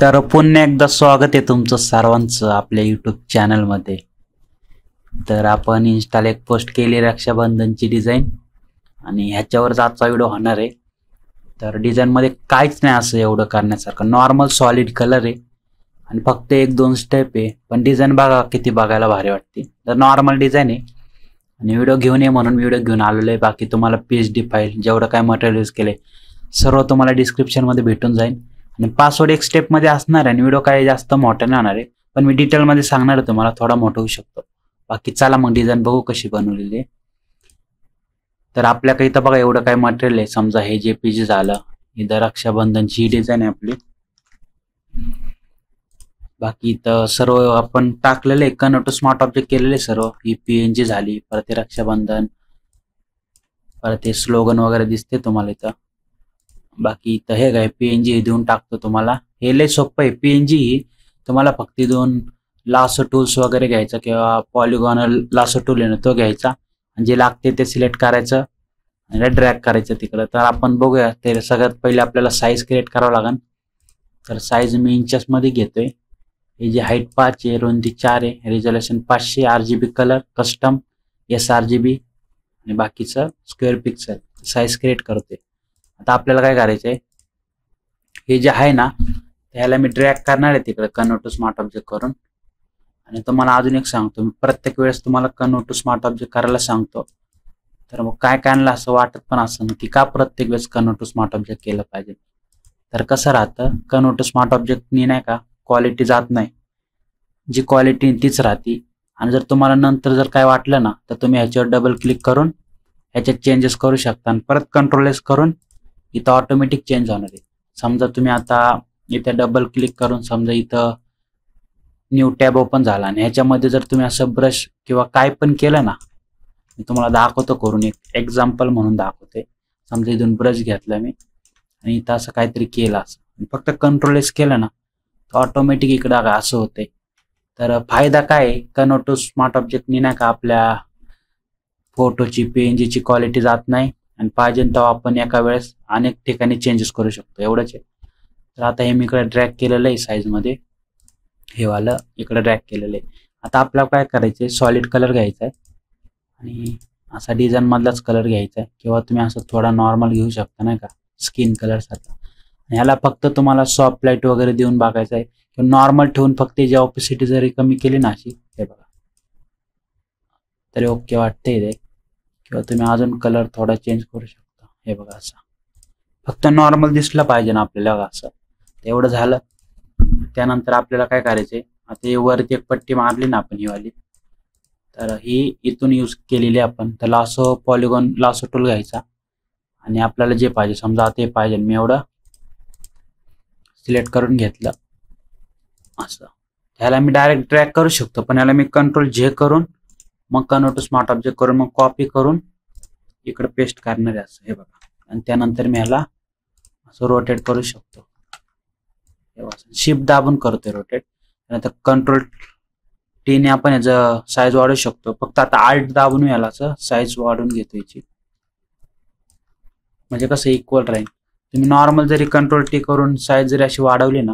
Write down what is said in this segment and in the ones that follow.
तर पुन्हा एकदा स्वागत आहे तुमचं सर्वांचं आपल्या यूट्यूब चॅनलमध्ये. तर आपण इन्स्टाला एक पोस्ट केली रक्षाबंधनची डिझाईन आणि ह्याच्यावरच आजचा व्हिडिओ होणार आहे. तर डिझाईनमध्ये काहीच नाही असं एवढं करण्यासारखं, नॉर्मल सॉलिड कलर आहे आणि फक्त एक दोन स्टेप आहे, पण डिझाईन बघा किती बघायला भारी वाटते. तर नॉर्मल डिझाईन आहे आणि व्हिडिओ घेऊन ये म्हणून व्हिडिओ घेऊन आलेलो आहे. बाकी तुम्हाला PSD फाईल जेवढं काय मटेरियल यूज केले सर्व तुम्हाला डिस्क्रिप्शनमध्ये भेटून जाईल आणि पासवर्ड एक स्टेपमध्ये असणार आहे आणि व्हिडिओ काही जास्त मोठा नाही होणार आहे, पण मी डिटेलमध्ये सांगणार आहे तुम्हाला, थोडा मोठा होऊ शकतो. बाकी चला मग डिझाईन बघू कशी बनवलेली आहे. तर आपल्याकडे इथं बघा एवढं काय मटेरियल आहे. समजा हे JPG झालं, इथं रक्षाबंधनची डिझाईन आहे आपली. बाकी इथं सर्व आपण टाकलेलं आहे, कन्वर्ट टू स्मार्ट ऑब्जेक्ट केलेले सर्व. ही PNG झाली, परत हे रक्षाबंधन, परत हे स्लोगन वगैरे दिसते तुम्हाला इथं. बाकी इथं हे काय PNG देऊन टाकतो तुम्हाला. हे लय सोपं आहे. PNG ही तुम्हाला फक्त दोन लासो टूल्स वगैरे घ्यायचं किंवा पॉलिगॉनल लासो टूल आहे ना तो घ्यायचा आणि जे लागते ते सिलेक्ट करायचं आणि ड्रॅग करायचं तिकडं. तर आपण बघूया. ते सगळ्यात पहिले आपल्याला साईज क्रिएट करावं लागेल. तर साईज मी इंचेसमध्ये घेतोय. हे जे हाईट 5 आहे, रुंदी 4 आहे, resolution 500, RGB colour, custom sRGB आणि बाकीचं स्क्वेअर पिक्सल. साईज क्रिएट करतोय. आता आपल्याला काय करायचंय, हे जे आहे ना त्याला मी ड्रॅग करणार आहे तिकडे कन्वर्ट टू स्मार्ट ऑब्जेक्ट करून. आणि तुम्हाला अजून एक सांगतो, मी प्रत्येक वेळेस तुम्हाला कन्वर्ट टू स्मार्ट ऑब्जेक्ट करायला सांगतो. तर मग काय आणलं असं वाटत पण असं की का प्रत्येक वेळेस कन्वर्ट टू स्मार्ट ऑब्जेक्ट केलं पाहिजे. तर कसं राहतं, कन्वर्ट टू स्मार्ट ऑब्जेक्टनी नाही का क्वालिटी जात नाही, जी क्वालिटी तीच राहते. आणि जर तुम्हाला नंतर जर काय वाटलं ना तर तुम्ही ह्याच्यावर डबल क्लिक करून ह्याच्यात चेंजेस करू शकता आणि परत कंट्रोल एस करून इथं ऑटोमॅटिक चेंज होणार आहे. समजा तुम्ही आता इथे डबल क्लिक करून समजा इथं न्यू टॅब ओपन झाला आणि ह्याच्यामध्ये जर तुम्ही असं ब्रश किंवा काय पण केलं ना, मी तुम्हाला दाखवतो करून, एक एक्झाम्पल म्हणून दाखवते. समजा इथून ब्रश घेतला मी आणि इथं असं काहीतरी केलं, असं फक्त कंट्रोल एस केलं ना तर ऑटोमॅटिक इकडं असं होते. तर फायदा काय आहे, कन्वर्ट टू स्मार्ट ऑब्जेक्टनी नाही का आपल्या फोटोची PNGची क्वालिटी जात नाही आणि पाहिजे तेव्हा आपण एका वेळेस अनेक ठिकाणी चेंजेस करू शकतो, एवढंच आहे. तर आता हे मी इकडे ड्रॅग केलेलं आहे साईजमध्ये, हे वालं इकडे ड्रॅग केलेलं आहे. आता आपल्याला काय करायचं आहे, सॉलिड कलर घ्यायचा आहे आणि असा डिझाईन मधलाच कलर घ्यायचा आहे किंवा तुम्ही असं थोडा नॉर्मल घेऊ शकता नाही का, स्किन कलर सारखा. ह्याला फक्त तुम्हाला सॉफ्ट लाईट वगैरे देऊन बघायचं आहे किंवा नॉर्मल ठेवून फक्त जी ऑपोसिटी जरी कमी केली ना अशी, हे बघा तरी ओके वाटते ते. किंवा तुम्ही अजून कलर थोडा चेंज करू शकता, हे बघा असं फक्त नॉर्मल दिसलं पाहिजे ना आपल्याला, असं एवढं झालं. त्यानंतर आपल्याला काय करायचंय, आता वरती एक पट्टी मारली ना आपण ही वाली, तर ही इथून यूज केलेली आपण. तर लासो पॉलिगॉन लासो टूल घ्यायचा आणि आपल्याला जे पाहिजे, समजा आता हे पाहिजे, मी एवढं सिलेक्ट करून घेतलं असं. ह्याला मी डायरेक्ट ड्रॅग करू शकतो, पण ह्याला मी Ctrl+J करून मग कन्वर्ट टू स्मार्ट ऑब्जेक्ट करून मग कॉपी करून इकडे पेस्ट करणार आहे असं, हे बघा. आणि त्यानंतर मी ह्याला असं रोटेट करू शकतो, शिफ्ट दाबून करतोय रोटेट. नंतर Ctrl+T ने आपण याचं साईज वाढवू शकतो. फक्त आता Alt दाबून याला असं साईज वाढवून घेतो याची, म्हणजे कसं इक्वल राहील. तुम्ही नॉर्मल जरी Ctrl+T करून साईज जरी अशी वाढवली ना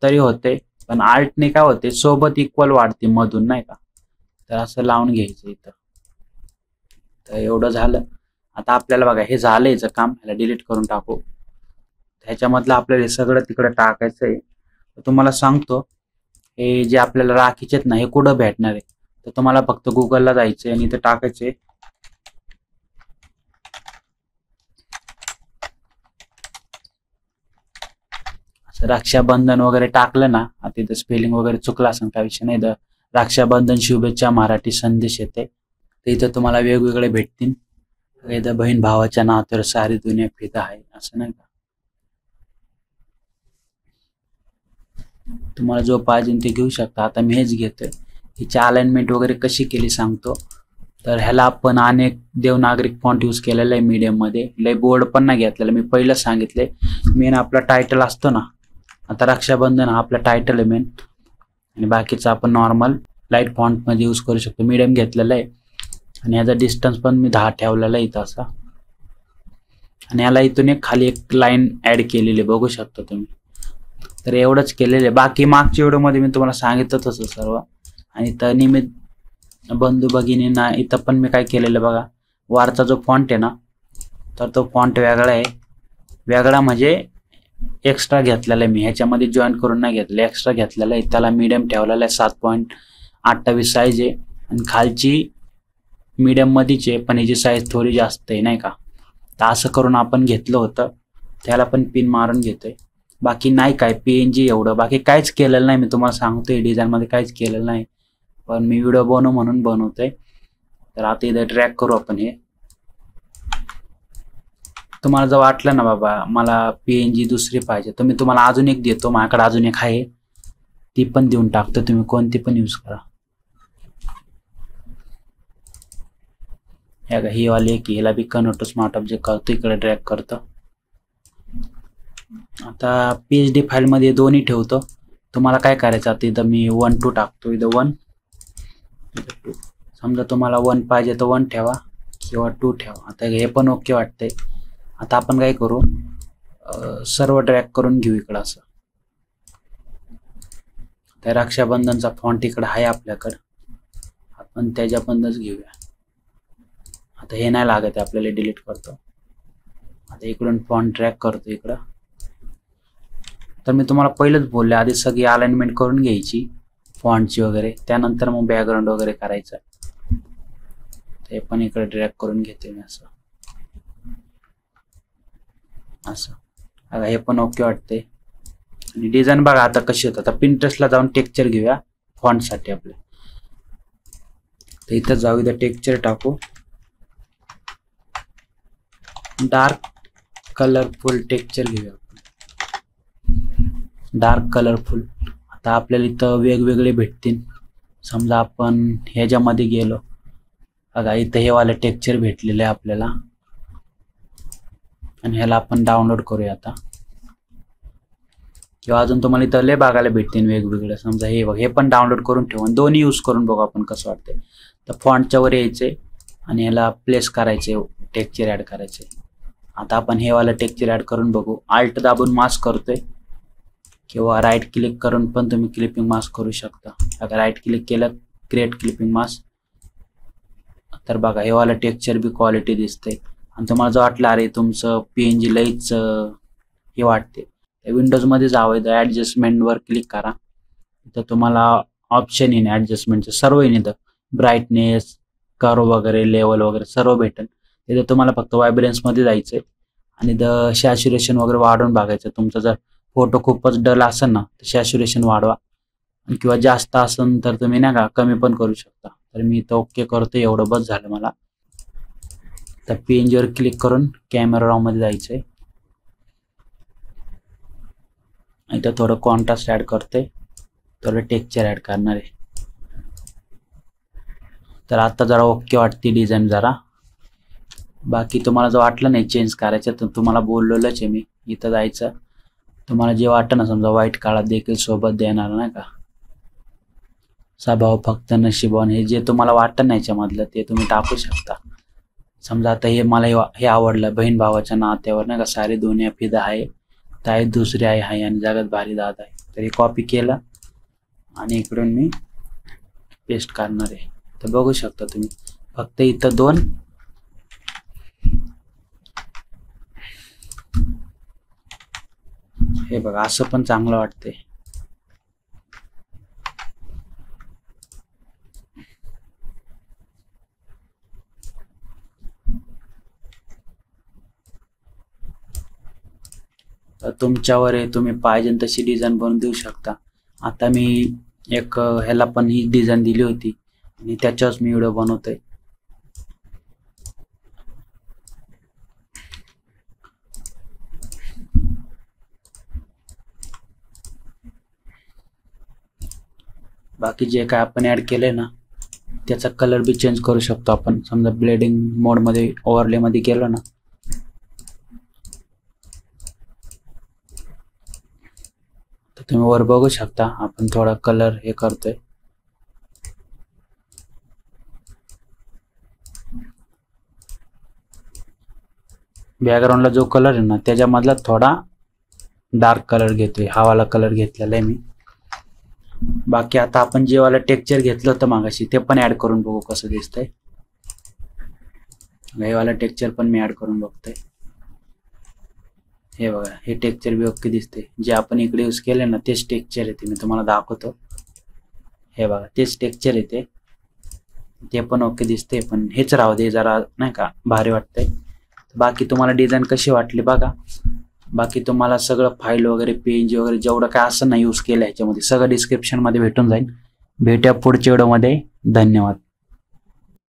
तरी होते, पण Alt ने काय होते सोबत इक्वल वाढते मधून नाही का. तर असं लावून घ्यायचं इथं. तर एवढं झालं. आता आपल्याला बघा हे झालं याचं काम, ह्याला डिलीट करून टाकू. ह्याच्यामधलं आपल्याला हे सगळं तिकडे टाकायचं आहे. तर तुम्हाला सांगतो, हे जे आपल्याला राखीचे आहेत ना हे कुठं भेटणार आहे, तर तुम्हाला फक्त गुगलला जायचंय आणि इथं टाकायचे रक्षाबंधन वगैरे टाकलं ना. आता इथं स्पेलिंग वगैरे चुकलं असेल काय विषय नाही. रक्षाबंधन शुभेच्छा मराठी संदेश येते. तर इथं तुम्हाला वेगवेगळे भेटतील. इथं बहीण भावाच्या नात्यावर सारी दुनिया फिदा आहे असं नाही का. तुम्हाला जो पाहिजे ते घेऊ शकता. आता मी हेच घेतोय. हिची अलाइनमेंट वगैरे कशी केली सांगतो. तर ह्याला आपण अनेक देवनागरिक फॉन्ट यूज केलेला आहे मीडियम मध्ये, लय बोर्ड पण नाही घेतलेला. मी पहिलं सांगितले मेन आपला टायटल असतो ना, आता रक्षाबंधन हा आपला टायटल आहे मेन आणि बाकीचं आपण नॉर्मल लाईट फॉन्ट मध्ये यूज करू शकतो. मीडियम घेतलेला आहे आणि याचा डिस्टन्स पण मी 10 ठेवलेला आहे इथं असा. आणि याला इथून एक खाली एक लाईन ऍड केलेली बघू शकता तुम्ही. तर एवढंच केलेलं आहे. बाकी मागच्या व्हिडिओमध्ये मी तुम्हाला सांगितलं तसं सर्व. आणि तर नियमित बंधू भगिनींना इथं पण मी काय केलेलं बघा, वारचा जो फॉन्ट आहे ना, तर तो फॉन्ट वेगळा आहे. वेगळा म्हणजे एक्स्ट्रा घेतलेला आहे मी, ह्याच्यामध्ये जॉईन करून नाही घेतलं, एक्स्ट्रा घेतलेला आहे. त्याला मीडियम ठेवलेला आहे, 7.28 साईज आहे. आणि खालची मीडियम मध्येच आहे, पण ह्याची साईज थोडी जास्त आहे नाही का. तर असं करून आपण घेतलं होतं. त्याला पण पिन मारून घेतोय. बाकी नाही काय PNG एवढं, बाकी काहीच केलेलं नाही. मी तुम्हाला सांगतोय डिझाईनमध्ये काहीच केलेलं नाही, पण मी व्हिडिओ बनवू म्हणून बनवतोय. तर आता इथं ड्रॅग करू आपण हे. तुम्हाला जर वाटलं ना बाबा मला PNG दुसरी पाहिजे, तर मी तुम्हाला अजून एक देतो. माझ्याकडे अजून एक आहे, ती पण देऊन टाकतो. तुम्ही कोणती पण यूज करा. ही वाली एक, हिला बी कन्वर्ट टू स्मार्ट ऑब्जेक्ट करतो, इकडे ड्रॅग करतो. आता PSD फाईलमध्ये दोन्ही ठेवतो. तुम्हाला काय करायचं, आता इथं मी 1 2 टाकतो. इथं 1 इथं 2. समजा तुम्हाला 1 पाहिजे तर 1 ठेवा किंवा 2 ठेवा. आता हे पण ओके वाटतंय. आता आपण काय करू, सर्व ड्रॅग करून घेऊ इकडं असं. त्या रक्षाबंधनचा फॉन्ट इकडं आहे आपल्याकडं, आपण त्याच्याबंदच घेऊया. आता हे नाही लागत आहे आपल्याला, डिलीट करतो. आता इकडून फॉन्ट ड्रॅग करतो इकडं. तर मी तुम्हाला पहिलंच बोलले, आधी सगळी अलाइनमेंट करून घ्यायची फॉन्टची वगैरे, त्यानंतर मग बॅकग्राऊंड वगैरे करायचं. ते पण इकडे ड्रॅग करून घेते मी असं असं. आता हे पण ओके वाटते. आणि डिझाईन बघा आता कशी होतं. आता पिंटरेस्टला जाऊन टेक्स्चर घेऊया फॉन्टसाठी आपले. तर इथं जाऊ, इथं टेक्स्चर टाकू, डार्क कलरफुल टेक्स्चर घेऊया, डार्क कलरफुल. आता आपल्याला इथं वेगवेगळे भेटतील. समजा आपण ह्याच्यामध्ये गेलो बघा, इथं हे वाले टेक्स्चर भेटलेले आहे आपल्याला, आणि ह्याला आपण डाउनलोड करूया आता. किंवा अजून तुम्हाला इथं लय बघायला भेटतील वेगवेगळे. समजा हे बघ, हे पण डाउनलोड करून ठेवून दोन्ही यूज करून बघू आपण कसं वाटतंय. तर फॉन्टच्या वर यायचे आणि ह्याला प्लेस करायचे, टेक्स्चर ऍड करायचे. आता आपण हे वाला टेक्स्चर ऍड करून बघू. आल्ट दाबून मास्क करतोय, किंवा राईट क्लिक करून पण तुम्ही क्लिपिंग मास्क करू शकता. आता राईट क्लिक केलं, क्रिएट क्लिपिंग मास्क. तर बघा हे वाला टेक्स्चर बी क्वालिटी दिसते. आणि तुम्हाला जर वाटलं अरे तुमचं PNG लईच हे वाटते, विंडोजमध्ये जावं, इथं ॲडजस्टमेंटवर क्लिक करा. इथं तुम्हाला ऑप्शन येईल ॲडजस्टमेंटचं, सर्व येईल इथं. ब्राईटनेस, कर्व वगैरे, लेवल वगैरे सर्व भेटेल. इथं तुम्हाला फक्त व्हायब्रन्समध्ये जायचं आहे आणि इथं सॅच्युरेशन वगैरे वाढवून बघायचं. तुमचा जर फोटो खूपच डल असेल ना, तर सॅच्युरेशन वाढवा, किंवा जास्त असेल तर तुम्ही नाही का कमी पण करू शकता. तर मी इथं ओके करतो, एवढं बस झालं मला. तर PNGवर क्लिक करून कॅमेरा रॉमध्ये जायचं आहे. इथं थोडं कॉन्ट्रास्ट ॲड करते, थोडं टेक्स्चर ॲड करणार आहे. तर आता जरा ओके वाटते डिझाईन जरा. बाकी तुम्हाला जर वाटलं नाही चेंज करायचं, तर तुम्हाला बोललेलंच आहे मी. इथं जायचं, तुम्हाला जे वाटतं ना, समजा वाईट काळात देखील सोबत देणार नाही का, स्वभाव फक्त नशिबान, हे जे तुम्हाला वाटतं ना याच्यामधलं, ते तुम्ही टाकू शकता. समजा आता हे मला हे आवडलं, बहीण भावाच्या नात्यावर नाही का, सारी दुनिया फिदा आहे, ताई दुसरी आई आहे आणि जगात भारी दादा आहे. तर हे कॉपी केलं आणि इकडून मी पेस्ट करणार आहे. तर बघू शकता तुम्ही, फक्त इथं 2 हे बघा, असं पण चांगलं वाटतंय. तर तुमच्यावर आहे, तुम्ही पाहिजे तशी डिझाईन बनवून देऊ शकता. आता मी एक ह्याला पण ही डिझाईन दिली होती आणि त्याच्यावर मी व्हिडिओ बनवतोय. बाकी जे काय आपण ऍड केलंय ना, त्याचा कलर बी चेंज करू शकतो आपण. समजा ब्लेडिंग मोडमध्ये, ओव्हरलेमध्ये गेलो ना, तर तुम्ही वर बघू शकता आपण थोडा कलर हे करतोय. बॅकग्राऊंडला जो कलर आहे ना, त्याच्यामधला थोडा डार्क कलर घेतोय, हा वाला कलर घेतलेला आहे मी. बाकी आता आपण जे वाला टेक्स्चर घेतलं होतं मागाशी ते पण ऍड करून बघू कसं दिसतंय. हे वाला टेक्स्चर पण मी ऍड करून बघतोय. हे बघा, हे टेक्स्चर बी ओके दिसते. जे आपण इकडे यूज केले ना तेच टेक्स्चर येते. मी तुम्हाला दाखवतो. हे बघा, तेच टेक्स्चर येते. ते पण ओके दिसते. पण हेच राहू दे, जरा नाही का भारी वाटतंय. बाकी तुम्हाला डिझाईन कशी वाटली बघा. बाकी तुम्हाला सगळं फाईल वगैरे पेज वगैरे जेवढं काय असं नाही यूज केलं ह्याच्यामध्ये सगळं डिस्क्रिप्शन मध्ये भेटून जाईल. भेटूया पुढच्या व्हिडिओमध्ये. धन्यवाद.